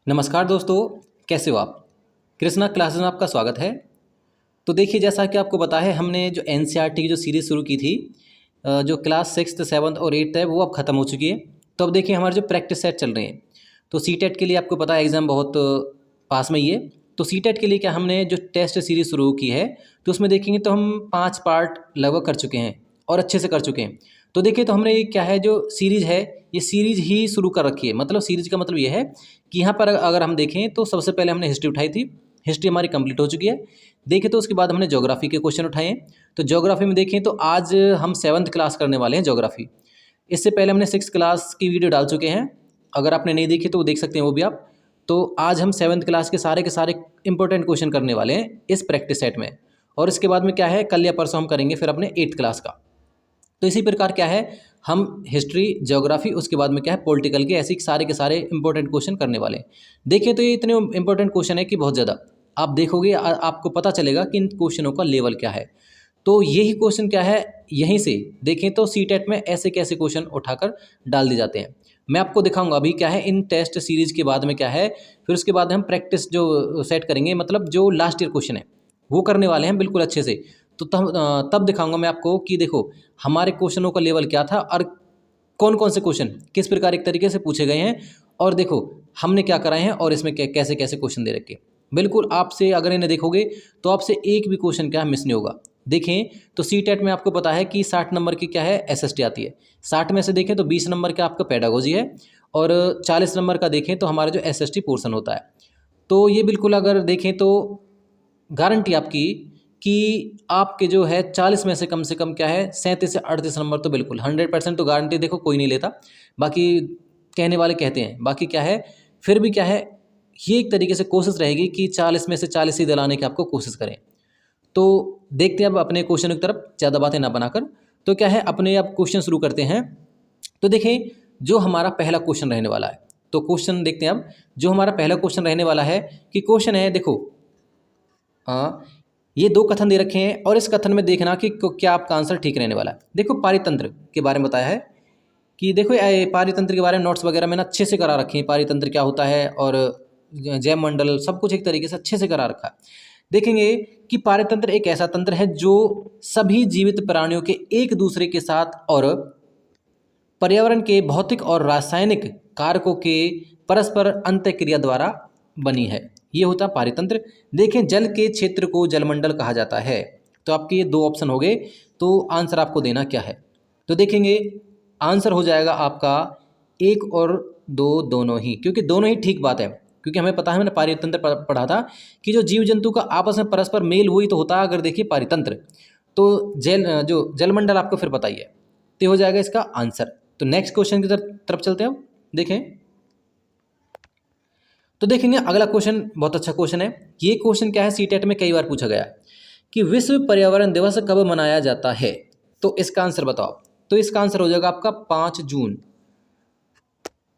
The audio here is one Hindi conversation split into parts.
नमस्कार दोस्तों, कैसे हो आप। कृष्णा क्लासेस में आपका स्वागत है। तो देखिए, जैसा कि आपको पता है, हमने जो एनसीईआरटी की जो सीरीज़ शुरू की थी, जो क्लास 6th 7th और 8th है, वो अब ख़त्म हो चुकी है। तो अब देखिए हमारे जो प्रैक्टिस सेट चल रहे हैं, तो सीटेट के लिए आपको पता है एग्ज़ाम बहुत पास में ही है। तो सीटेट के लिए क्या हमने जो टेस्ट सीरीज़ शुरू की है, तो उसमें देखेंगे तो हम 5 पार्ट लगभग कर चुके हैं और अच्छे से कर चुके हैं। तो देखिए, तो हमने ये क्या है, जो सीरीज़ है, ये सीरीज़ ही शुरू कर रखी है। मतलब सीरीज़ का मतलब ये है कि यहाँ पर अगर हम देखें तो सबसे पहले हमने हिस्ट्री उठाई थी। हिस्ट्री हमारी कंप्लीट हो चुकी है। देखें तो उसके बाद हमने ज्योग्राफी के क्वेश्चन उठाए हैं। तो ज्योग्राफी में देखें तो आज हम 7th क्लास करने वाले हैं ज्योग्राफी। इससे पहले हमने 6th क्लास की वीडियो डाल चुके हैं। अगर आपने नहीं देखी तो वो देख सकते हैं वो भी आप। तो आज हम 7th क्लास के सारे इंपॉर्टेंट क्वेश्चन करने वाले हैं इस प्रैक्टिस सेट में। और इसके बाद में क्या है, कल या परसों हम करेंगे फिर अपने 8th क्लास का। तो इसी प्रकार क्या है, हम हिस्ट्री, ज्योग्राफी, उसके बाद में क्या है पॉलिटिकल के ऐसे के सारे इंपॉर्टेंट क्वेश्चन करने वाले हैं। देखिए तो ये इतने इंपॉर्टेंट क्वेश्चन है कि बहुत ज़्यादा आप देखोगे आपको पता चलेगा कि इन क्वेश्चनों का लेवल क्या है। तो यही क्वेश्चन क्या है, यहीं से देखें तो सीटेट में ऐसे कैसे क्वेश्चन उठाकर डाल दिए जाते हैं। मैं आपको दिखाऊंगा अभी क्या है इन टेस्ट सीरीज के बाद में क्या है। फिर उसके बाद हम प्रैक्टिस जो सेट करेंगे, मतलब जो लास्ट ईयर क्वेश्चन है वो करने वाले हैं बिल्कुल अच्छे से। तो तब दिखाऊंगा मैं आपको कि देखो हमारे क्वेश्चनों का लेवल क्या था और कौन कौन से क्वेश्चन किस प्रकार एक तरीके से पूछे गए हैं, और देखो हमने क्या कराए हैं और इसमें कैसे कैसे क्वेश्चन दे रखे। बिल्कुल आपसे अगर इन्हें देखोगे तो आपसे एक भी क्वेश्चन क्या मिस नहीं होगा। देखें तो सीटेट में आपको पता है कि 60 नंबर की क्या है एसएसटी आती है। 60 में से देखें तो 20 नंबर का आपका पेडागोजी है और 40 नंबर का देखें तो हमारा जो एसएसटी पोर्शन होता है। तो ये बिल्कुल अगर देखें तो गारंटी आपकी कि आपके जो है 40 में से कम क्या है 37 से 38 नंबर तो बिल्कुल 100% तो गारंटी देखो कोई नहीं लेता। बाकी कहने वाले कहते हैं, बाकी क्या है फिर भी क्या है, ये एक तरीके से कोशिश रहेगी कि 40 में से 40 ही दिलाने की आपको कोशिश करें। तो देखते हैं अब अपने क्वेश्चन की तरफ, ज़्यादा बातें ना बनाकर। तो क्या है, अपने अब क्वेश्चन शुरू करते हैं। तो देखें जो हमारा पहला क्वेश्चन रहने वाला है, तो क्वेश्चन देखते हैं अब। जो हमारा पहला क्वेश्चन रहने वाला है कि क्वेश्चन है देखो, ये 2 कथन दे रखे हैं और इस कथन में देखना कि क्या आपका आंसर ठीक रहने वाला है। देखो पारितंत्र के बारे में बताया है कि देखो पारितंत्र के बारे में नोट्स वगैरह मैंने अच्छे से करा रखे हैं, पारितंत्र क्या होता है और जैव मंडल सब कुछ एक तरीके से अच्छे से करा रखा है। देखेंगे कि पारितंत्र एक ऐसा तंत्र है जो सभी जीवित प्राणियों के एक दूसरे के साथ और पर्यावरण के भौतिक और रासायनिक कारकों के परस्पर अंतःक्रिया द्वारा बनी है। ये होता है पारितंत्र। देखें जल के क्षेत्र को जलमंडल कहा जाता है। तो आपके ये 2 ऑप्शन हो गए, तो आंसर आपको देना क्या है। तो देखेंगे आंसर हो जाएगा आपका 1 और 2 दोनों ही, क्योंकि दोनों ही ठीक बात है। क्योंकि हमें पता है, मैंने पारितंत्र पढ़ा था कि जो जीव जंतु का आपस में परस्पर मेल वही तो होता है। अगर देखिए पारितंत्र तो जो जलमंडल आपको फिर बताइए, तो हो जाएगा इसका आंसर। तो नेक्स्ट क्वेश्चन की तरफ चलते हैं। अब देखें तो देखेंगे अगला क्वेश्चन बहुत अच्छा क्वेश्चन है। ये क्वेश्चन क्या है, सीटेट में कई बार पूछा गया है कि विश्व पर्यावरण दिवस कब मनाया जाता है। तो इसका आंसर बताओ। तो इसका आंसर हो जाएगा आपका 5 जून।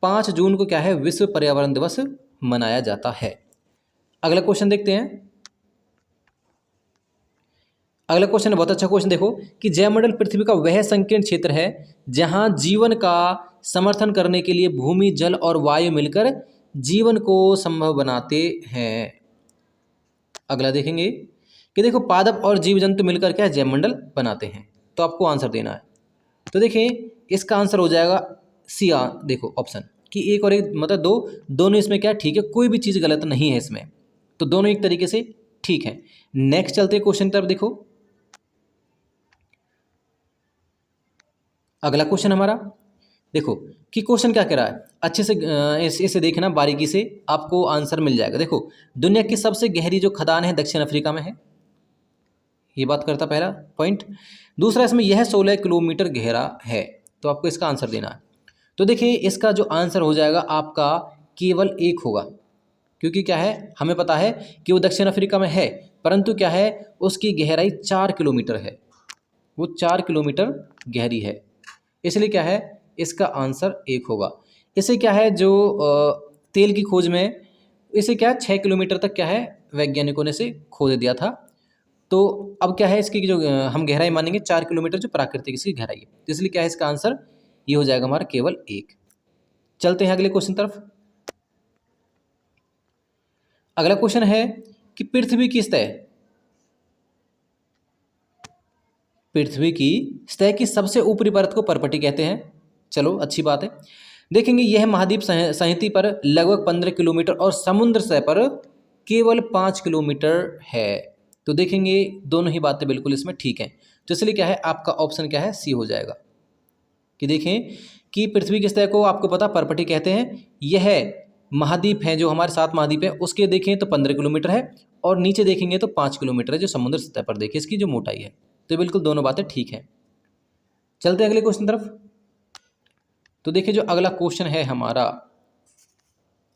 5 जून को क्या है, विश्व पर्यावरण दिवस मनाया जाता है। अगला क्वेश्चन देखते हैं। अगला क्वेश्चन बहुत अच्छा क्वेश्चन देखो कि जैवमंडल पृथ्वी का वह संकीर्ण क्षेत्र है जहां जीवन का समर्थन करने के लिए भूमि, जल और वायु मिलकर जीवन को संभव बनाते हैं। अगला देखेंगे कि देखो पादप और जीव जंतु मिलकर क्या जैवमंडल बनाते हैं। तो आपको आंसर देना है। तो देखिए इसका आंसर हो जाएगा सी। देखो ऑप्शन कि 1 और 1 मतलब 2 दोनों इसमें क्या ठीक है, कोई भी चीज़ गलत नहीं है इसमें। तो दोनों एक तरीके से ठीक है। नेक्स्ट चलते हैं क्वेश्चन की तरफ। देखो अगला क्वेश्चन हमारा देखो कि क्वेश्चन क्या कह रहा है, अच्छे से इसे देखना बारीकी से, आपको आंसर मिल जाएगा। देखो दुनिया की सबसे गहरी जो खदान है दक्षिण अफ्रीका में है, ये बात करता पहला पॉइंट। दूसरा इसमें यह 16 किलोमीटर गहरा है। तो आपको इसका आंसर देना है। तो देखिए इसका जो आंसर हो जाएगा आपका केवल 1 होगा, क्योंकि क्या है हमें पता है कि वो दक्षिण अफ्रीका में है, परंतु क्या है उसकी गहराई 4 किलोमीटर है। वो 4 किलोमीटर गहरी है, इसलिए क्या है इसका आंसर 1 होगा। इसे क्या है जो तेल की खोज में इसे क्या 6 किलोमीटर तक क्या है वैज्ञानिकों ने इसे खोद दिया था। तो अब क्या है इसकी जो हम गहराई मानेंगे 4 किलोमीटर जो प्राकृतिक इसकी गहराई है। तो इसलिए क्या है इसका आंसर ये हो जाएगा हमारा केवल 1। चलते हैं अगले क्वेश्चन तरफ। अगला क्वेश्चन है कि पृथ्वी की सतह की सबसे ऊपरी परत को पर्पटी कहते हैं। चलो अच्छी बात है। देखेंगे यह महाद्वीप संहति पर लगभग 15 किलोमीटर और समुद्र सतह पर केवल 5 किलोमीटर है। तो देखेंगे दोनों ही बातें बिल्कुल इसमें ठीक हैं। तो इसलिए क्या है, आपका ऑप्शन क्या है, सी हो जाएगा। कि देखें कि पृथ्वी की सतह को आपको पता पर्पटी कहते हैं। यह महाद्वीप है जो हमारे 7 महाद्वीप है, उसके देखें तो 15 किलोमीटर है और नीचे देखेंगे तो 5 किलोमीटर है जो समुद्र सतह पर देखिए इसकी जो मोटाई है। तो बिल्कुल दोनों बातें ठीक हैं। चलते हैं अगले क्वेश्चन तरफ। तो देखिए जो अगला क्वेश्चन है हमारा,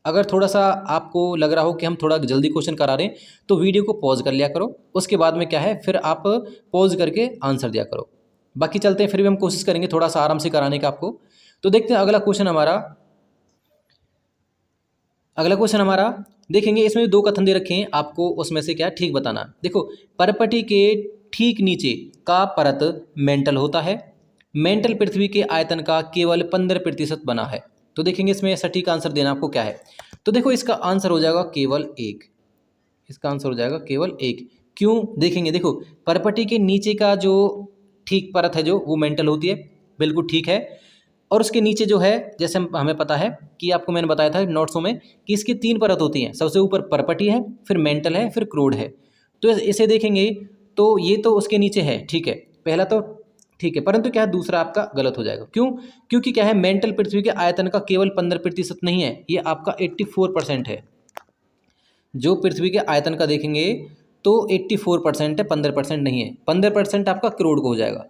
अगर थोड़ा सा आपको लग रहा हो कि हम थोड़ा जल्दी क्वेश्चन करा रहे हैं तो वीडियो को पॉज कर लिया करो, उसके बाद में क्या है फिर आप पॉज करके आंसर दिया करो। बाकी चलते हैं, फिर भी हम कोशिश करेंगे थोड़ा सा आराम से कराने का आपको। तो देखते हैं अगला क्वेश्चन हमारा देखेंगे। इसमें 2 कथन दे रखे हैं, आपको उसमें से क्या ठीक बताना। देखो, पर्पटी के ठीक नीचे का परत मेंटल होता है। मेंटल पृथ्वी के आयतन का केवल 15% बना है। तो देखेंगे इसमें सटीक आंसर देना आपको क्या है। तो देखो इसका आंसर हो जाएगा केवल 1। इसका आंसर हो जाएगा केवल 1। क्यों, देखेंगे देखो पर्पटी के नीचे का जो ठीक परत है जो वो मेंटल होती है, बिल्कुल ठीक है। और उसके नीचे जो है, जैसे हमें पता है कि आपको मैंने बताया था नोट्सों में कि इसकी 3 परत होती हैं। सबसे ऊपर पर्पटी है, फिर मेंटल है, फिर क्रूड है। तो इसे देखेंगे तो ये तो उसके नीचे है, ठीक है, पहला तो ठीक है, परंतु क्या है दूसरा आपका गलत हो जाएगा। क्यों, क्योंकि क्या है मेंटल पृथ्वी के आयतन का केवल 15% नहीं है, ये आपका 84% है। जो पृथ्वी के आयतन का देखेंगे तो 84% है, 15% नहीं है। 15% आपका क्रोड को हो जाएगा,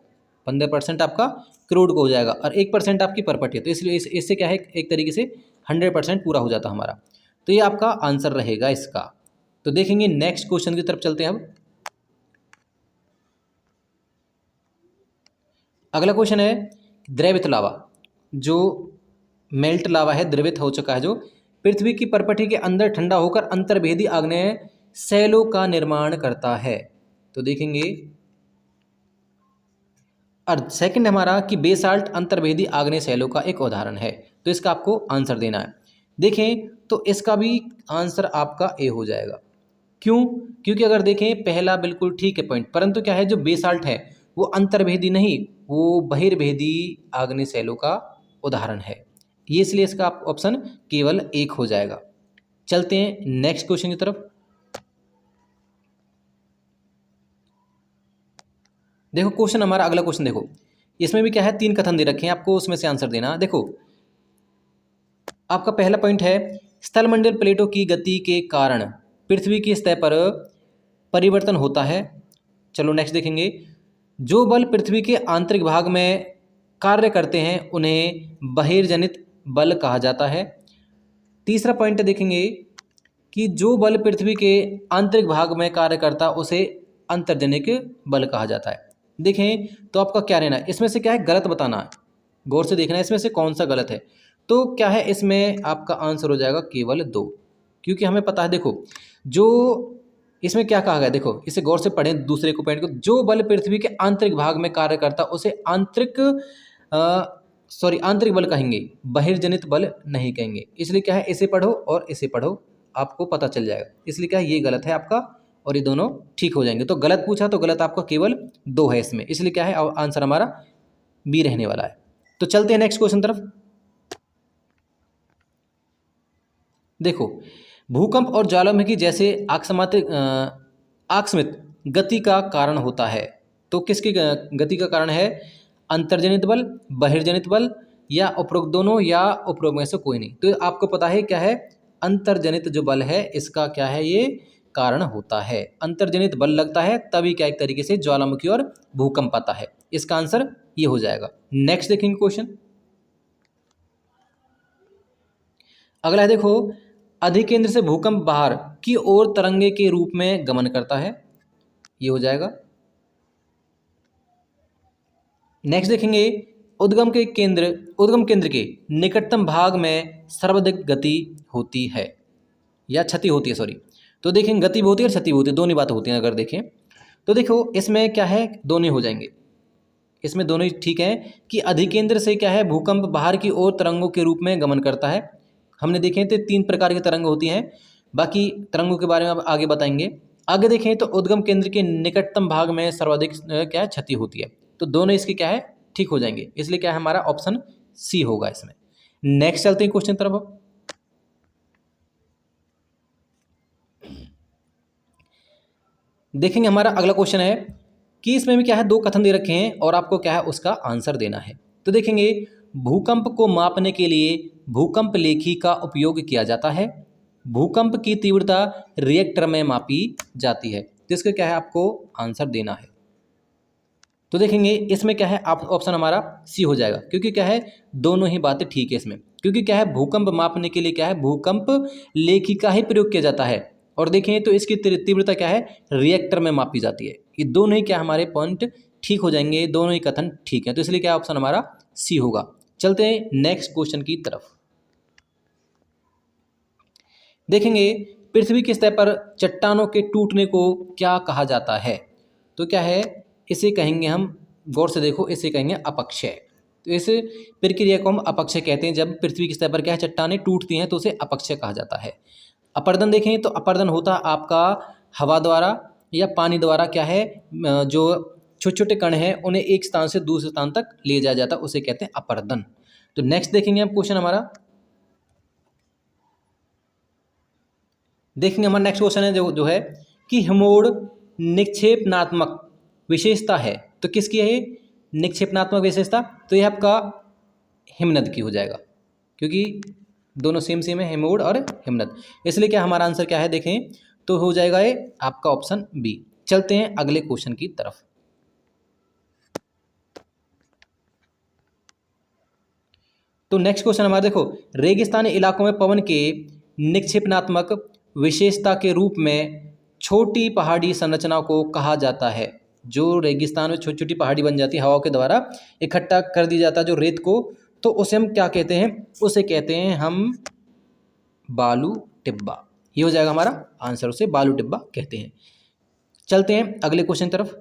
15% आपका क्रोड को हो जाएगा और 1% आपकी पर्पटी है। तो इसलिए इससे क्या है एक तरीके से 100% पूरा हो जाता हमारा। तो ये आपका आंसर रहेगा इसका। तो देखेंगे नेक्स्ट क्वेश्चन की तरफ चलते हैं अब। अगला क्वेश्चन है द्रवित लावा, जो मेल्ट लावा है, द्रवित हो चुका है, जो पृथ्वी की पर्पटी के अंदर ठंडा होकर अंतर्भेदी आग्नेय सैलों का निर्माण करता है। तो देखेंगे और सेकंड हमारा कि बेसाल्ट अंतर्भेदी आग्नेय सैलों का एक उदाहरण है। तो इसका आपको आंसर देना है। देखें तो इसका भी आंसर आपका ए हो जाएगा। क्यों, क्योंकि अगर देखें पहला बिल्कुल ठीक है पॉइंट, परंतु क्या है जो बेसाल्ट है वो अंतर्भेदी नहीं, वो बहिर्भेदी आग्नेय सैलों का उदाहरण है। ये इसलिए इसका ऑप्शन केवल 1 हो जाएगा। चलते हैं नेक्स्ट क्वेश्चन की तरफ। देखो क्वेश्चन हमारा अगला क्वेश्चन देखो, इसमें भी क्या है 3 कथन दे रखे हैं, आपको उसमें से आंसर देना। देखो आपका पहला पॉइंट है स्थलमंडल प्लेटों की गति के कारण पृथ्वी की सतह पर परिवर्तन होता है। चलो नेक्स्ट देखेंगे, जो बल पृथ्वी के आंतरिक भाग में कार्य करते हैं उन्हें बहिर्जनित बल कहा जाता है। तीसरा पॉइंट देखेंगे कि जो बल पृथ्वी के आंतरिक भाग में कार्य करता उसे अंतर्जनिक बल कहा जाता है। देखें तो आपका क्या रहना है, इसमें से क्या है गलत बताना है, गौर से देखना है इसमें से कौन सा गलत है। तो क्या है इसमें आपका आंसर हो जाएगा केवल 2, क्योंकि हमें पता है देखो जो इसमें क्या कहा गया, देखो इसे गौर से पढ़ें दूसरे को पॉइंट को, जो बल पृथ्वी के आंतरिक भाग में कार्य करता उसे आंतरिक बल कहेंगे, बहिर्जनित बल नहीं कहेंगे। इसलिए क्या है इसे पढ़ो और इसे पढ़ो, आपको पता चल जाएगा। इसलिए क्या है ये गलत है आपका और ये दोनों ठीक हो जाएंगे। तो गलत पूछा तो गलत आपका केवल 2 है इसमें, इसलिए क्या है आंसर हमारा बी रहने वाला है। तो चलते हैं नेक्स्ट क्वेश्चन तरफ। देखो भूकंप और ज्वालामुखी जैसे आकस्मिक गति का कारण होता है। तो किसकी गति का कारण है, अंतर्जनित बल, बहिर्जनित बल या उपरोक्त दोनों या उपरोक्त में से कोई नहीं। तो आपको पता है क्या है अंतर्जनित जो बल है इसका क्या है ये कारण होता है। अंतर्जनित बल लगता है तभी क्या एक तरीके से ज्वालामुखी और भूकंप आता है। इसका आंसर ये हो जाएगा। नेक्स्ट देखेंगे क्वेश्चन। अगला है देखो अधिकेंद्र से भूकंप बाहर की ओर तरंगे के रूप में गमन करता है, ये हो जाएगा। नेक्स्ट देखेंगे उद्गम केंद्र के निकटतम भाग में सर्वाधिक गति होती है या क्षति होती है, सॉरी। तो देखेंगे गति भी होती है और क्षति भी होती है, दोनों बातें होती हैं। अगर देखें तो देखो इसमें क्या है दोनों हो जाएंगे, इसमें दोनों ही ठीक हैं कि अधिकेंद्र से क्या है भूकंप बाहर की ओर तरंगों के रूप में गमन करता है। हमने देखे थे 3 प्रकार की तरंग होती हैं, बाकी तरंगों के बारे में अब आगे बताएंगे। आगे देखें तो उद्गम केंद्र के निकटतम भाग में सर्वाधिक क्या है, क्षति होती है। तो दोनों इसके क्या है, ठीक हो जाएंगे, इसलिए क्या है हमारा ऑप्शन सी होगा इसमें। नेक्स्ट चलते हैं क्वेश्चन तरफ। देखेंगे हमारा अगला क्वेश्चन है कि इसमें भी क्या है, दो कथन दे रखे हैं और आपको क्या है उसका आंसर देना है। तो देखेंगे, भूकंप को मापने के लिए भूकंप लेखी का उपयोग किया जाता है। भूकंप की तीव्रता रिएक्टर में मापी जाती है। तो इसका क्या है आपको आंसर देना है। तो देखेंगे इसमें क्या है, आप ऑप्शन हमारा सी हो जाएगा, क्योंकि क्या है दोनों ही बातें ठीक है इसमें। क्योंकि क्या है भूकंप मापने के लिए क्या है भूकंप लेखी का ही प्रयोग किया जाता है। और देखें तो इसकी तीव्रता क्या है, रिएक्टर में मापी जाती है। ये दोनों ही क्या हमारे पॉइंट ठीक हो जाएंगे, दोनों ही कथन ठीक है। तो इसलिए क्या ऑप्शन हमारा सी होगा। चलते हैं नेक्स्ट क्वेश्चन की तरफ। देखेंगे, पृथ्वी की सतह पर चट्टानों के टूटने को क्या कहा जाता है। तो क्या है, इसे कहेंगे हम, गौर से देखो, इसे कहेंगे अपक्षय। तो इस प्रक्रिया को हम अपक्षय कहते हैं। जब पृथ्वी की सतह पर क्या है चट्टानें टूटती हैं तो उसे अपक्षय कहा जाता है। अपर्दन देखें तो अपर्दन होता आपका हवा द्वारा या पानी द्वारा क्या है, जो छोटे छोटे कण हैं उन्हें एक स्थान से दूसरे स्थान तक ले जाया जाता है, उसे कहते हैं अपर्दन। तो नेक्स्ट देखेंगे हम क्वेश्चन हमारा। देखेंगे हमारा नेक्स्ट क्वेश्चन है जो है कि हिमोड़ निक्षेपणात्मक विशेषता है। तो किसकी है ये निक्षेपणात्मक विशेषता। तो ये आपका हिमनद की हो जाएगा, क्योंकि दोनों सेम सेम है, हिमोड़ और हिमनद। इसलिए क्या हमारा आंसर क्या है, देखें तो हो जाएगा ये आपका ऑप्शन बी। चलते हैं अगले क्वेश्चन की तरफ। तो नेक्स्ट क्वेश्चन हमारा देखो, रेगिस्तानी इलाकों में पवन के निक्षेपणात्मक विशेषता के रूप में छोटी पहाड़ी संरचना को कहा जाता है। जो रेगिस्तान में छोटी छोटी पहाड़ी बन जाती है हवा के द्वारा इकट्ठा कर दी जाता है जो रेत को, तो उसे हम क्या कहते हैं, उसे कहते हैं हम बालू टिब्बा। ये हो जाएगा हमारा आंसर, उसे बालू टिब्बा कहते हैं। चलते हैं अगले क्वेश्चन तरफ।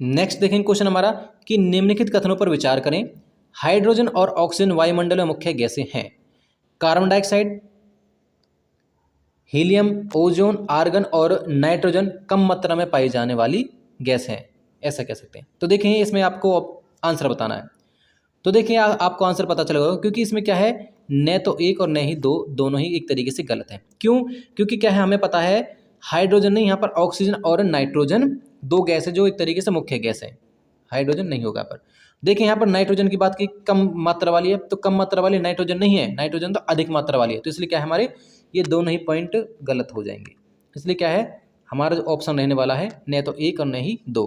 नेक्स्ट देखेंगे क्वेश्चन हमारा कि निम्नलिखित कथनों पर विचार करें। हाइड्रोजन और ऑक्सीजन वायुमंडल में मुख्य गैसें हैं। Carbon dioxide, helium, ozone, argon और नाइट्रोजन कम मात्रा में पाई जाने वाली गैस है, ऐसा कह सकते हैं। तो देखें इसमें आपको आंसर बताना है। तो देखिए आपको आंसर पता चलेगा, क्योंकि इसमें क्या है न तो एक और न ही दो, दोनों ही एक तरीके से गलत है। क्यों, क्योंकि क्या है हमें पता है हाइड्रोजन नहीं, यहाँ पर ऑक्सीजन और नाइट्रोजन दो गैस है जो एक तरीके से मुख्य गैस है, हाइड्रोजन नहीं होगा। पर देखिए यहाँ पर नाइट्रोजन की बात की कम मात्रा वाली है, तो कम मात्रा वाली नाइट्रोजन नहीं है, नाइट्रोजन तो अधिक मात्रा वाली है। तो इसलिए क्या है हमारे ये दोनों ही पॉइंट गलत हो जाएंगे। इसलिए क्या है हमारा जो ऑप्शन रहने वाला है न तो एक और न ही दो,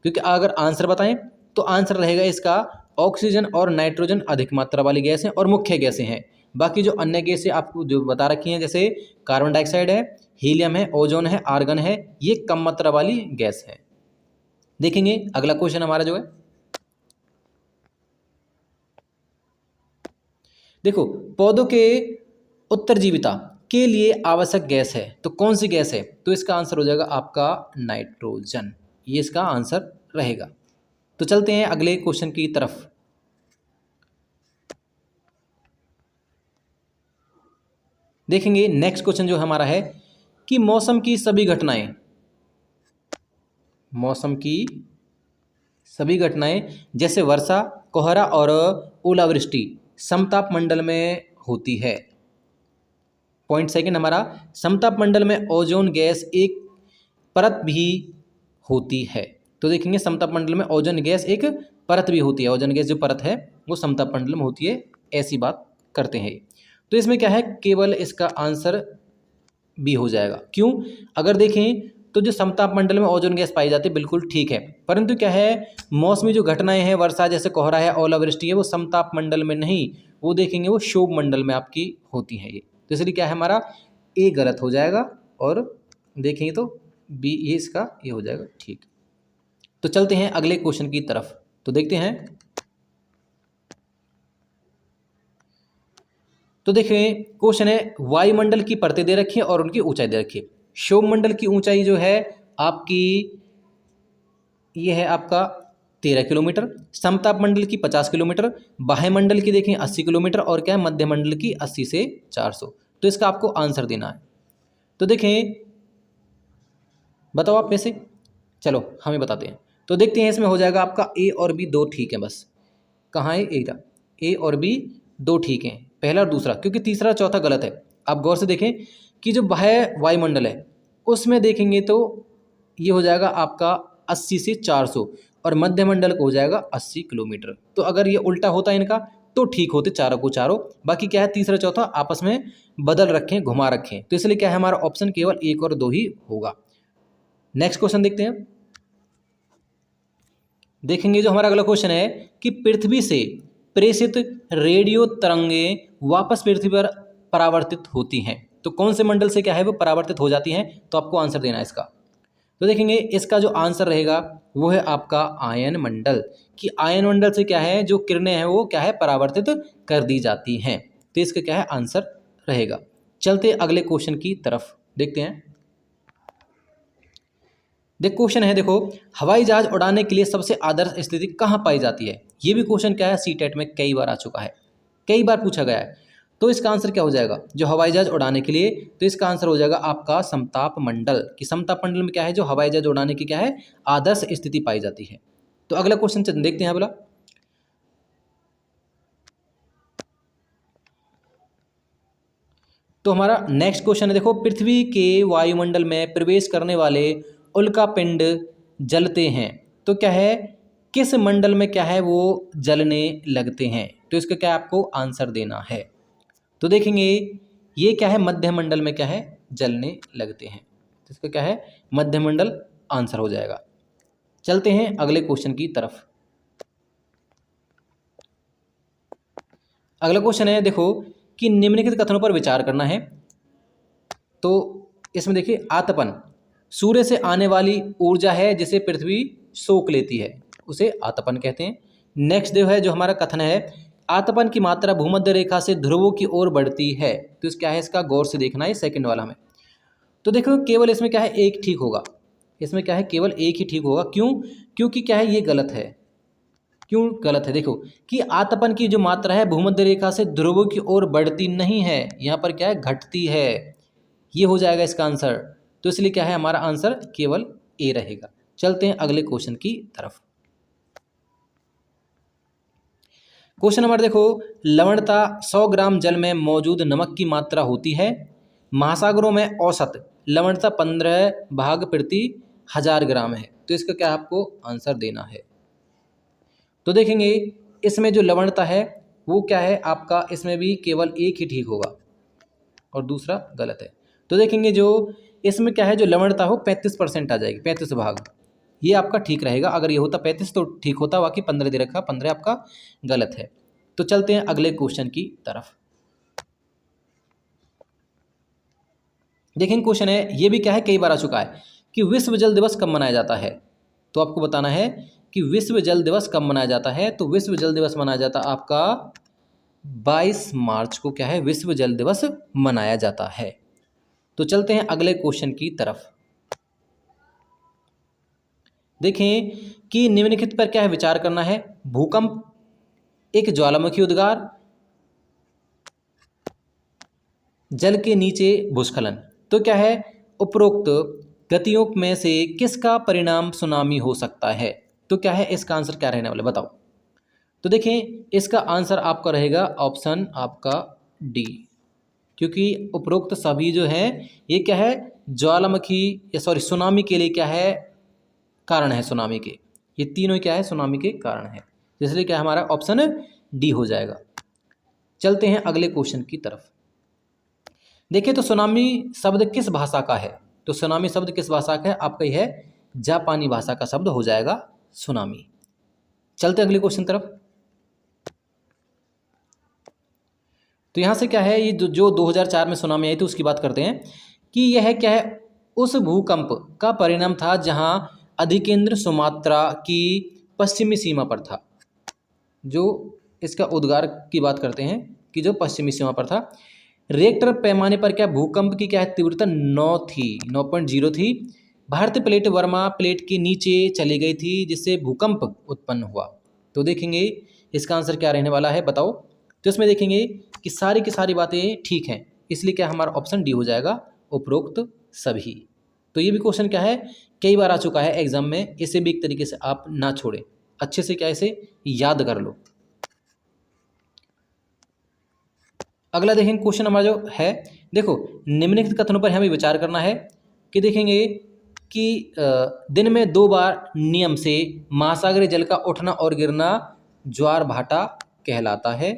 क्योंकि अगर आंसर बताएं तो आंसर रहेगा इसका ऑक्सीजन और नाइट्रोजन अधिक मात्रा वाली गैस हैं और मुख्य गैसें हैं। बाकी जो अन्य गैसें आपको जो बता रखी हैं, जैसे कार्बन डाइऑक्साइड है, हीलियम है, ओजोन है, आर्गन है, ये कम मात्रा वाली गैस है। देखेंगे अगला क्वेश्चन हमारा जो है, देखो पौधों के उत्तरजीविता के लिए आवश्यक गैस है, तो कौन सी गैस है। तो इसका आंसर हो जाएगा आपका नाइट्रोजन, ये इसका आंसर रहेगा। तो चलते हैं अगले क्वेश्चन की तरफ। देखेंगे नेक्स्ट क्वेश्चन जो हमारा है कि मौसम की सभी घटनाएं जैसे वर्षा, कोहरा और ओलावृष्टि समताप मंडल में होती है। पॉइंट सेकंड हमारा, समताप मंडल में ओजोन गैस एक परत भी होती है। तो देखेंगे समताप मंडल में ओजोन गैस एक परत भी होती है, ओजोन गैस जो परत है वो समताप मंडल में होती है, ऐसी बात करते हैं। तो इसमें क्या है केवल इसका आंसर बी हो जाएगा। क्यों, अगर देखें तो जो समताप मंडल में ओजोन गैस पाई जाती है बिल्कुल ठीक है, परंतु क्या है मौसमी जो घटनाएं हैं वर्षा जैसे कोहरा है, ओलावृष्टि है, वो समताप मंडल में नहीं, वो देखेंगे वो क्षोभ मंडल में आपकी होती है ये। तो इसलिए क्या है हमारा ए गलत हो जाएगा और देखेंगे तो बी ये इसका ये हो जाएगा ठीक। तो चलते हैं अगले क्वेश्चन की तरफ। तो देखते हैं, तो देखें क्वेश्चन है वायुमंडल की परतें दे रखी है और उनकी ऊंचाई दे रखी है। क्षोभ मंडल की ऊंचाई जो है आपकी ये है आपका 13 किलोमीटर, समताप मंडल की 50 किलोमीटर, बाह्य मंडल की देखें 80 किलोमीटर और क्या है मध्य मंडल की 80 से 400। तो इसका आपको आंसर देना है। तो देखें, बताओ आप में से, चलो हमें बताते हैं। तो देखते हैं, इसमें हो जाएगा आपका ए और बी दो ठीक है बस। कहाँ है ए और बी दो ठीक हैं, पहला और दूसरा, क्योंकि तीसरा चौथा गलत है। आप गौर से देखें कि जो बाह्य वायुमंडल है उसमें देखेंगे तो ये हो जाएगा आपका 80 से 400 और मध्य मंडल को हो जाएगा 80 किलोमीटर। तो अगर ये उल्टा होता इनका तो ठीक होते चारों को चारों, बाकी क्या है तीसरा चौथा आपस में बदल रखें, घुमा रखें, तो इसलिए क्या है हमारा ऑप्शन केवल 1 और 2 ही होगा। नेक्स्ट क्वेश्चन देखते हैं। देखेंगे जो हमारा अगला क्वेश्चन है कि पृथ्वी से प्रेषित रेडियो तरंगें वापस पृथ्वी पर परावर्तित होती हैं, तो कौन से मंडल से क्या है वो परावर्तित हो जाती हैं, तो आपको आंसर देना है इसका। तो देखेंगे इसका जो आंसर रहेगा वो है आपका आयन मंडल, कि आयन मंडल से क्या है जो किरणें हैं वो क्या है परावर्तित कर दी जाती हैं। तो इसका क्या है आंसर रहेगा। चलते अगले क्वेश्चन की तरफ देखते हैं। देख क्वेश्चन है, देखो हवाई जहाज उड़ाने के लिए सबसे आदर्श स्थिति कहाँ पाई जाती है। ये भी क्वेश्चन क्या है सीटेट में कई बार आ चुका है, कई बार पूछा गया है। तो इसका आंसर क्या हो जाएगा जो हवाई जहाज उड़ाने के लिए, तो इसका आंसर हो जाएगा आपका समताप मंडल, कि समताप मंडल में क्या है जो हवाई जहाज उड़ाने की क्या है आदर्श स्थिति पाई जाती है। तो अगला क्वेश्चन देखते हैं। बोला तो हमारा नेक्स्ट क्वेश्चन है, देखो पृथ्वी के वायुमंडल में प्रवेश करने वाले उल्का पिंड जलते हैं, तो क्या है किस मंडल में क्या है वो जलने लगते हैं, तो इसका क्या आपको आंसर देना है। तो देखेंगे ये क्या है मध्य मंडल में क्या है जलने लगते हैं, तो इसका क्या है मध्य मंडल आंसर हो जाएगा। चलते हैं अगले क्वेश्चन की तरफ। अगला क्वेश्चन है, देखो कि निम्नलिखित कथनों पर विचार करना है। तो इसमें देखिए आतपन सूर्य से आने वाली ऊर्जा है जिसे पृथ्वी सोख लेती है, उसे आतपन कहते हैं। नेक्स्ट जो है जो हमारा कथन है, आतपन की मात्रा भूमध्य रेखा से ध्रुवों की ओर बढ़ती है, तो इस क्या है इसका गौर से देखना है सेकंड वाला में। तो देखो केवल इसमें क्या है एक ठीक होगा, इसमें क्या है केवल एक ही ठीक होगा। क्यों? क्योंकि क्या है ये गलत है। क्यों गलत है? देखो कि आतपन की जो मात्रा है भूमध्य रेखा से ध्रुवों की ओर बढ़ती नहीं है, यहाँ पर क्या है घटती है, ये हो जाएगा इसका आंसर। तो इसलिए क्या है हमारा आंसर केवल ए रहेगा। चलते हैं अगले क्वेश्चन की तरफ। क्वेश्चन नंबर देखो, लवणता 100 ग्राम जल में मौजूद नमक की मात्रा होती है, महासागरों में औसत लवणता 15 भाग प्रति 1000 ग्राम है, तो इसका क्या आपको आंसर देना है। तो देखेंगे इसमें जो लवणता है वो क्या है आपका, इसमें भी केवल एक ही ठीक होगा और दूसरा गलत है। तो देखेंगे जो इसमें क्या है जो लवणता हो 35% आ जाएगी, 35 भाग, ये आपका ठीक रहेगा। अगर ये होता 35 तो ठीक होता, बाकी 15 दे रखा, 15 आपका गलत है। तो चलते हैं अगले क्वेश्चन की तरफ। देखेंगे क्वेश्चन है, ये भी क्या है कई बार आ चुका है कि विश्व जल दिवस कब मनाया जाता है। तो आपको बताना है कि विश्व जल दिवस कब मनाया जाता है। तो विश्व जल दिवस मनाया जाता है आपका 22 मार्च को क्या है विश्व जल दिवस मनाया जाता है। तो चलते हैं अगले क्वेश्चन की तरफ। देखें कि निम्नलिखित पर क्या है विचार करना है। भूकंप, एक ज्वालामुखी उद्गार, जल के नीचे भूस्खलन, तो क्या है उपरोक्त गतियों में से किसका परिणाम सुनामी हो सकता है। तो क्या है इसका आंसर क्या रहने वाला बताओ। तो देखें इसका आंसर आपका रहेगा ऑप्शन आपका डी, क्योंकि उपरोक्त सभी जो हैं ये क्या है ज्वालामुखी या सुनामी के लिए क्या है कारण है, सुनामी के ये तीनों क्या है सुनामी के कारण है, इसलिए क्या हमारा ऑप्शन डी हो जाएगा। चलते हैं अगले क्वेश्चन की तरफ। देखिए तो सुनामी शब्द किस भाषा का है। तो सुनामी शब्द किस भाषा का है आपका यह है जापानी भाषा का शब्द हो जाएगा सुनामी। चलते अगले क्वेश्चन तरफ। तो यहाँ से क्या है ये जो 2004 में सुनामी आई थी उसकी बात करते हैं कि यह क्या है उस भूकंप का परिणाम था जहाँ अधिकेंद्र सुमात्रा की पश्चिमी सीमा पर था। जो इसका उद्गार की बात करते हैं कि जो पश्चिमी सीमा पर था, रेक्टर पैमाने पर क्या भूकंप की क्या है तीव्रता 9 थी, 9.0 थी, भारतीय प्लेट वर्मा प्लेट के नीचे चली गई थी जिससे भूकंप उत्पन्न हुआ। तो देखेंगे इसका आंसर क्या रहने वाला है, बताओ। तो इसमें देखेंगे कि सारी की सारी बातें ठीक हैं, इसलिए क्या हमारा ऑप्शन डी हो जाएगा, उपरोक्त सभी। तो ये भी क्वेश्चन क्या है, कई बार आ चुका है एग्जाम में, इसे भी एक तरीके से आप ना छोड़ें, अच्छे से क्या इसे याद कर लो। अगला देखेंगे क्वेश्चन हमारा जो है, देखो निम्नलिखित कथनों पर हमें विचार करना है कि देखेंगे कि दिन में 2 बार नियम से महासागरीय जल का उठना और गिरना ज्वार भाटा कहलाता है।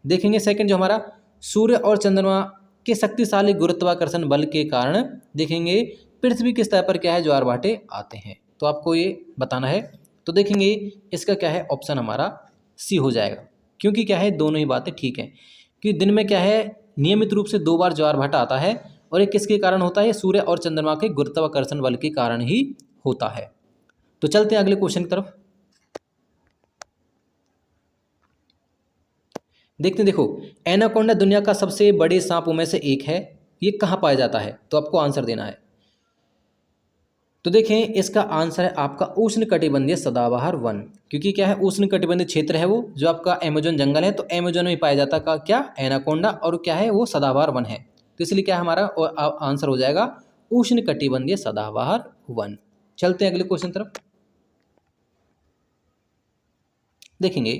देखेंगे सेकंड जो हमारा, सूर्य और चंद्रमा के शक्तिशाली गुरुत्वाकर्षण बल के कारण देखेंगे पृथ्वी के सतह पर क्या है, ज्वार भाटे आते हैं। तो आपको ये बताना है। तो देखेंगे इसका क्या है, ऑप्शन हमारा सी हो जाएगा, क्योंकि क्या है दोनों ही बातें ठीक हैं कि दिन में क्या है नियमित रूप से 2 बार ज्वार भाटा आता है, और ये किसके कारण होता है, सूर्य और चंद्रमा के गुरुत्वाकर्षण बल के कारण ही होता है। तो चलते हैं अगले क्वेश्चन की तरफ। देखते हैं, देखो एनाकोंडा दुनिया का सबसे बड़े सांपों में से एक है, ये कहाँ पाया जाता है, तो आपको आंसर देना है। तो देखें इसका आंसर है आपका उष्णकटिबंधीय सदाबहार वन, क्योंकि क्या है उष्णकटिबंधीय क्षेत्र है वो, जो आपका अमेजोन जंगल है, तो अमेजोन में पाया जाता का क्या, एनाकोंडा, और क्या है वो सदाबहार वन है। तो इसलिए क्या हमारा आंसर हो जाएगा उष्णकटिबंधीय सदाबहार वन। चलते हैं अगले क्वेश्चन तरफ। देखेंगे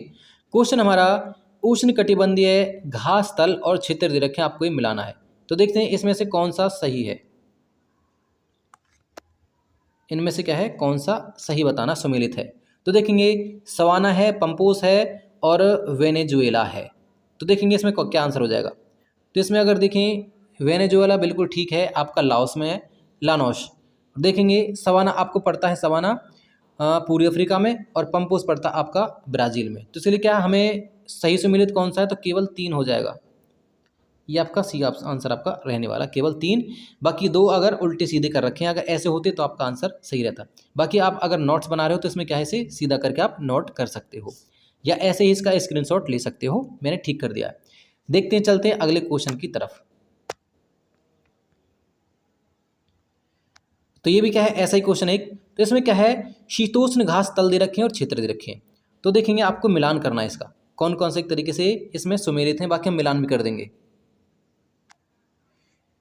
क्वेश्चन हमारा उष्णकटिबंधीय घास तल और क्षेत्र दे रखे हैं, आपको ये मिलाना है। तो देखते हैं इसमें से कौन सा सही है, इनमें से क्या है कौन सा सही बताना सुमेलित है। तो देखेंगे सवाना है, पंपोस है और वेनेजुएला है। तो देखेंगे इसमें क्या आंसर हो जाएगा। तो इसमें अगर देखें वेनेजुएला बिल्कुल ठीक है, आपका लाओस में है, लानोस। देखेंगे सवाना आपको पड़ता है, सवाना पूर्वी अफ्रीका में, और पंपोस पड़ता है आपका ब्राज़ील में। तो इसलिए क्या हमें सही सुमेलित कौन सा है, तो केवल 3 हो जाएगा, ये आपका सी आंसर आपका रहने वाला, केवल 3। बाकी 2 अगर उल्टे सीधे कर रखे हैं, अगर ऐसे होते तो आपका आंसर सही रहता। बाकी आप अगर नोट्स बना रहे हो तो इसमें क्या है, इसे सीधा करके आप नोट कर सकते हो, या ऐसे ही इसका स्क्रीनशॉट ले सकते हो, मैंने ठीक कर दिया है। देखते हैं, चलते हैं अगले क्वेश्चन की तरफ। तो ये भी क्या है ऐसा ही क्वेश्चन है एक। तो इसमें क्या है, शीतोष्ण घास तल दे रखे हैं और क्षेत्र दे रखे हैं। तो देखेंगे आपको मिलान करना है इसका, कौन कौन से एक तरीके से इसमें सुमेलित हैं, बाकी हम मिलान भी कर देंगे,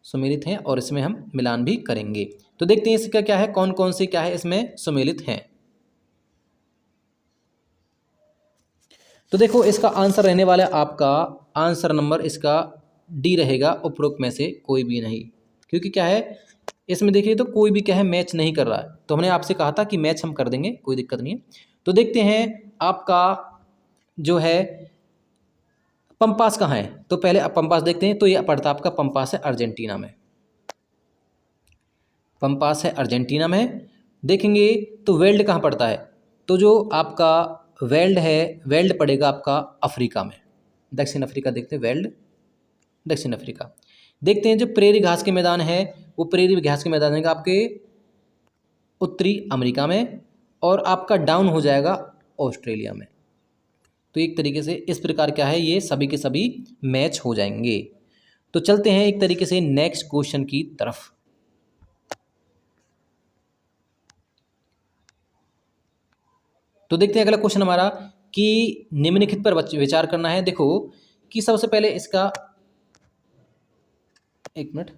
सुमेलित हैं और इसमें हम मिलान भी करेंगे। तो देखते हैं इसका क्या है, कौन कौन से क्या है इसमें सुमेलित हैं। तो देखो इसका आंसर रहने वाला है आपका, आंसर नंबर इसका डी रहेगा, उपरोक्त में से कोई भी नहीं, क्योंकि क्या है इसमें देखिए तो कोई भी क्या है मैच नहीं कर रहा है। तो हमने आपसे कहा था कि मैच हम कर देंगे, कोई दिक्कत नहीं है। तो देखते हैं आपका जो है पंपास कहाँ है। तो पहले आप पंपास देखते हैं, तो ये पड़ता है आपका पंपास है अर्जेंटीना में, पंपास है अर्जेंटीना में। देखेंगे तो वेल्ड कहाँ पड़ता है, तो जो आपका वेल्ड है, वेल्ड पड़ेगा आपका अफ्रीका में, दक्षिण अफ्रीका। देखते हैं वेल्ड दक्षिण अफ्रीका। देखते हैं जो प्रेरी घास के मैदान है, वो प्रेरी घास के मैदान है आपके उत्तरी अमेरिका में, और आपका डाउन हो जाएगा ऑस्ट्रेलिया में। तो एक तरीके से इस प्रकार क्या है, ये सभी के सभी मैच हो जाएंगे। तो चलते हैं एक तरीके से नेक्स्ट क्वेश्चन की तरफ। तो देखते हैं अगला क्वेश्चन हमारा कि निम्नलिखित पर विचार करना है। देखो कि सबसे पहले इसका, एक मिनट,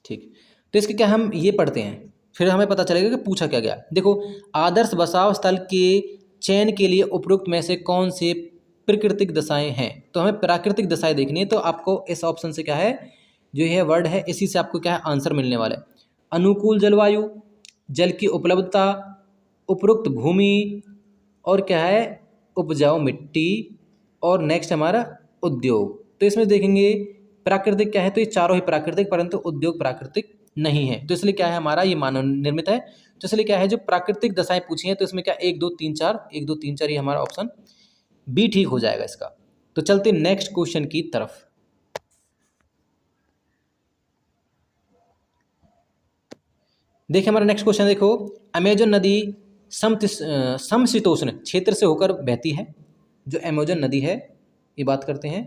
ठीक। तो इसके क्या हम ये पढ़ते हैं, फिर हमें पता चलेगा कि पूछा क्या गया। देखो आदर्श बसाव स्थल के चयन के लिए उपरोक्त में से कौन से प्राकृतिक दशाएं हैं। तो हमें प्राकृतिक दशाएं देखनी है, तो आपको इस ऑप्शन से क्या है, जो यह वर्ड है इसी से आपको क्या है आंसर मिलने वाला है। अनुकूल जलवायु, जल की उपलब्धता, उपरोक्त भूमि, और क्या है उपजाऊ मिट्टी, और नेक्स्ट हमारा उद्योग। तो इसमें देखेंगे प्राकृतिक क्या है, तो ये चारों ही प्राकृतिक, परंतु उद्योग प्राकृतिक नहीं है। तो इसलिए क्या है हमारा ये मानव निर्मित है। तो इसलिए क्या है जो प्राकृतिक दशाएं पूछी हैं, तो इसमें क्या 1 2 3 4, 1 2 3 4 ये हमारा ऑप्शन बी ठीक हो जाएगा इसका। तो चलते नेक्स्ट क्वेश्चन की तरफ। देखिए हमारा नेक्स्ट क्वेश्चन देखो, अमेजन नदी समशीतोष्ण क्षेत्र से होकर बहती है, जो अमेजन नदी है ये बात करते हैं।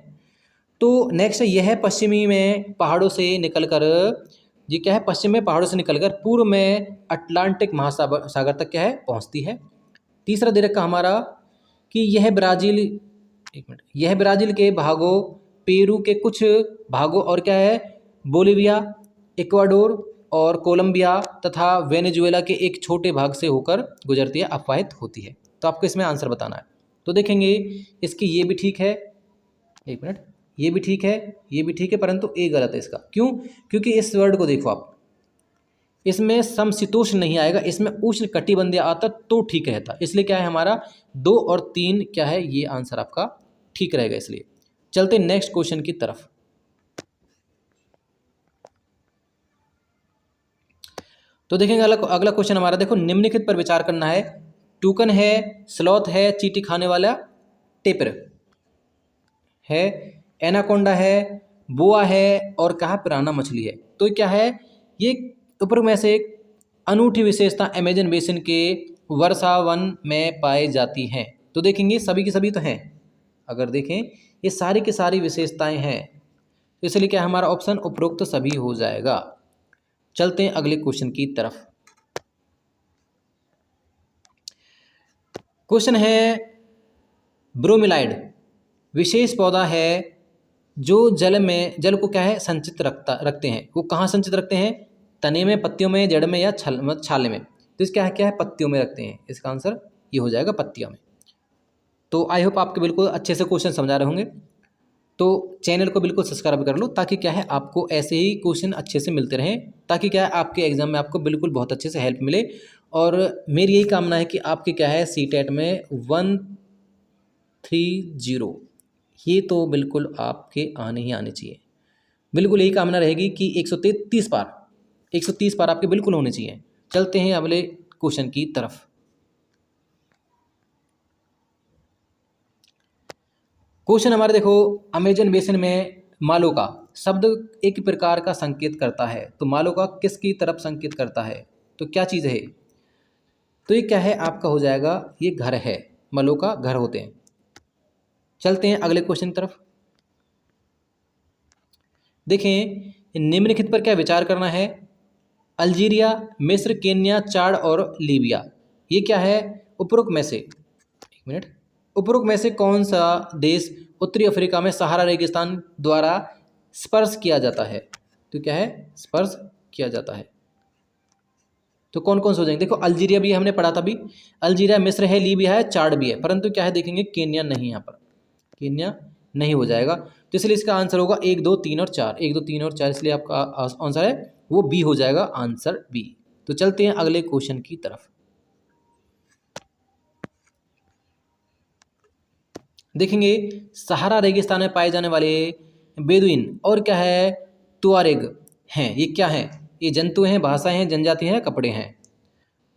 तो नेक्स्ट यह पश्चिमी में पहाड़ों से निकलकर ये क्या है, पश्चिम में पहाड़ों से निकलकर पूर्व में अटलांटिक महासागर तक क्या है, पहुंचती है। तीसरा दे रखा हमारा कि यह ब्राज़ील, एक मिनट, यह ब्राज़ील के भागों, पेरू के कुछ भागों और क्या है, बोलिविया, इक्वाडोर और कोलंबिया तथा वेनेजुएला के एक छोटे भाग से होकर गुजरती है, अपवाहित होती है। तो आपको इसमें आंसर बताना है। तो देखेंगे इसकी ये भी ठीक है, एक मिनट, ये भी ठीक है, ये भी ठीक है, परंतु ए गलत है इसका। क्यों? क्योंकि इस वर्ड को देखो आप, इसमें समशीतोष्ण नहीं आएगा, इसमें उष्ण कटिबंधीय आता तो ठीक रहता। इसलिए क्या है हमारा 2 और 3 क्या है, ये आंसर आपका ठीक रहेगा। इसलिए चलते नेक्स्ट क्वेश्चन की तरफ। तो देखेंगे अगला क्वेश्चन हमारा, देखो निम्नलिखित पर विचार करना है। टूकन है, स्लॉथ है, चींटी खाने वाला टेपर है, एनाकोंडा है, बोआ है और कहा पिराना मछली है। तो क्या है, ये ऊपर में से अनूठी विशेषता अमेजन बेसिन के वर्षावन में पाई जाती हैं। तो देखेंगे सभी की सभी तो हैं, अगर देखें ये सारी की सारी विशेषताएं हैं, तो इसलिए क्या हमारा ऑप्शन उपरोक्त सभी हो जाएगा। चलते हैं अगले क्वेश्चन की तरफ। क्वेश्चन है, ब्रोमिलाइड विशेष पौधा है जो जल को क्या है, संचित रखते हैं। वो कहाँ संचित रखते हैं? तने में, पत्तियों में, जड़ में या छाले में। तो इसका क्या है, पत्तियों में रखते हैं। इसका आंसर ये हो जाएगा, पत्तियों में। तो आई होप आपके बिल्कुल अच्छे से क्वेश्चन समझा रहे होंगे। तो चैनल को बिल्कुल सब्सक्राइब कर लो, ताकि क्या है आपको ऐसे ही क्वेश्चन अच्छे से मिलते रहें, ताकि क्या है आपके एग्जाम में आपको बिल्कुल बहुत अच्छे से हेल्प मिले। और मेरी यही कामना है कि आपके क्या है सीटेट में 130 ये तो बिल्कुल आपके आने ही आने चाहिए। बिल्कुल यही कामना रहेगी कि 133 पार आपके बिल्कुल होने चाहिए। चलते हैं अगले क्वेश्चन की तरफ। क्वेश्चन हमारे देखो, अमेजन बेसिन में मालोका शब्द एक प्रकार का संकेत करता है। तो मालोका किसकी तरफ संकेत करता है? तो क्या चीज़ है? तो ये क्या है आपका हो जाएगा, ये घर है। मालोका घर होते हैं। चलते हैं अगले क्वेश्चन की तरफ। देखें निम्नलिखित पर क्या विचार करना है। अल्जीरिया, मिस्र, केन्या, चाड और लीबिया, ये क्या है उपरोक्त में से, एक मिनट, उपरोक्त में से कौन सा देश उत्तरी अफ्रीका में सहारा रेगिस्तान द्वारा स्पर्श किया जाता है? तो क्या है, स्पर्श किया जाता है। तो कौन कौन से हो जाएंगे? देखो अल्जीरिया भी हमने पढ़ा था अभी, अल्जीरिया, मिस्र है, लीबिया है, चाड भी है, परंतु क्या है देखेंगे केन्या नहीं, यहाँ पर केन्या नहीं हो जाएगा। तो इसलिए इसका आंसर होगा 1, 2, 3 और 4, 1, 2, 3 और 4, इसलिए आपका आंसर है वो बी हो जाएगा, आंसर बी। तो चलते हैं अगले क्वेश्चन की तरफ। देखेंगे सहारा रेगिस्तान में पाए जाने वाले बेदुइन और क्या है, तुआरेग हैं। ये क्या हैं? ये जंतु हैं, भाषाएं हैं, जनजातियां हैं, कपड़े हैं।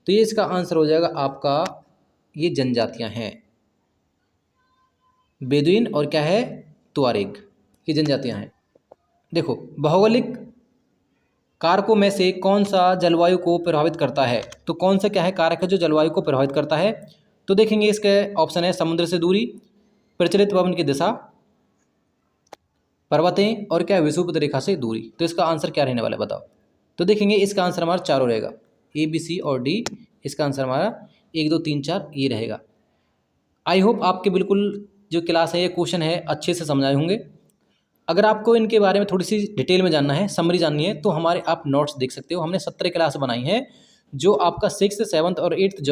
तो ये इसका आंसर हो जाएगा आपका, ये जनजातियां हैं। बेदुइन और क्या है, तुआरेग, ये जनजातियां हैं। देखो भौगोलिक कारकों में से कौन सा जलवायु को प्रभावित करता है? तो कौन सा क्या है कारक है जो जलवायु को प्रभावित करता है? तो देखेंगे इसके ऑप्शन है, समुद्र से दूरी, प्रचलित पवन की दिशा, पर्वतें और क्या विषुवत रेखा से दूरी। तो इसका आंसर क्या रहने वाला है बताओ? तो देखेंगे इसका आंसर हमारा चारों रहेगा, ए, बी, सी और डी। इसका आंसर हमारा 1, 2, 3, 4 ये रहेगा। आई होप आपके बिल्कुल जो क्लास है, ये क्वेश्चन है अच्छे से समझाए होंगे। अगर आपको इनके बारे में थोड़ी सी डिटेल में जानना है, समरी जाननी है, तो हमारे आप नोट्स देख सकते हो। हमने 17 क्लास बनाई हैं, जो आपका 6th, 7th और 8th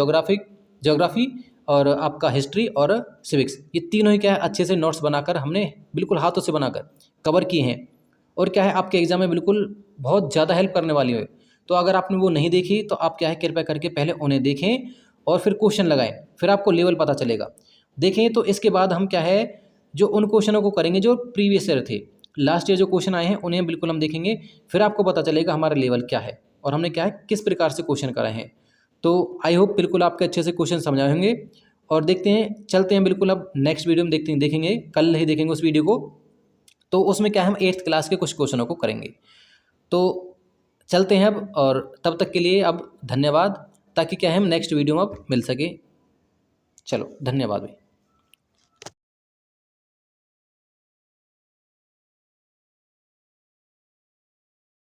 ज्योग्राफी और आपका हिस्ट्री और सिविक्स, ये तीनों ही क्या है अच्छे से नोट्स बनाकर हमने बिल्कुल हाथों से बनाकर कवर किए हैं। और क्या है आपके एग्जाम में बिल्कुल बहुत ज़्यादा हेल्प करने वाली है। तो अगर आपने वो नहीं देखी तो आप क्या है कृपया करके पहले उन्हें देखें और फिर क्वेश्चन लगाएं, फिर आपको लेवल पता चलेगा। देखें तो इसके बाद हम क्या है जो उन क्वेश्चनों को करेंगे जो प्रीवियस ईयर थे, लास्ट ईयर जो क्वेश्चन आए हैं उन्हें बिल्कुल हम देखेंगे। फिर आपको पता चलेगा हमारा लेवल क्या है और हमने क्या है किस प्रकार से क्वेश्चन कराए हैं। तो आई होप बिल्कुल आपके अच्छे से क्वेश्चन समझाए होंगे। और देखते हैं, चलते हैं बिल्कुल अब नेक्स्ट वीडियो में देखेंगे, कल ही देखेंगे उस वीडियो को। तो उसमें क्या हम 8th क्लास के कुछ क्वेश्चनों को करेंगे। तो चलते हैं अब, और तब तक के लिए अब धन्यवाद, ताकि क्या है हम नेक्स्ट वीडियो में अब मिल सके। चलो धन्यवाद भाई।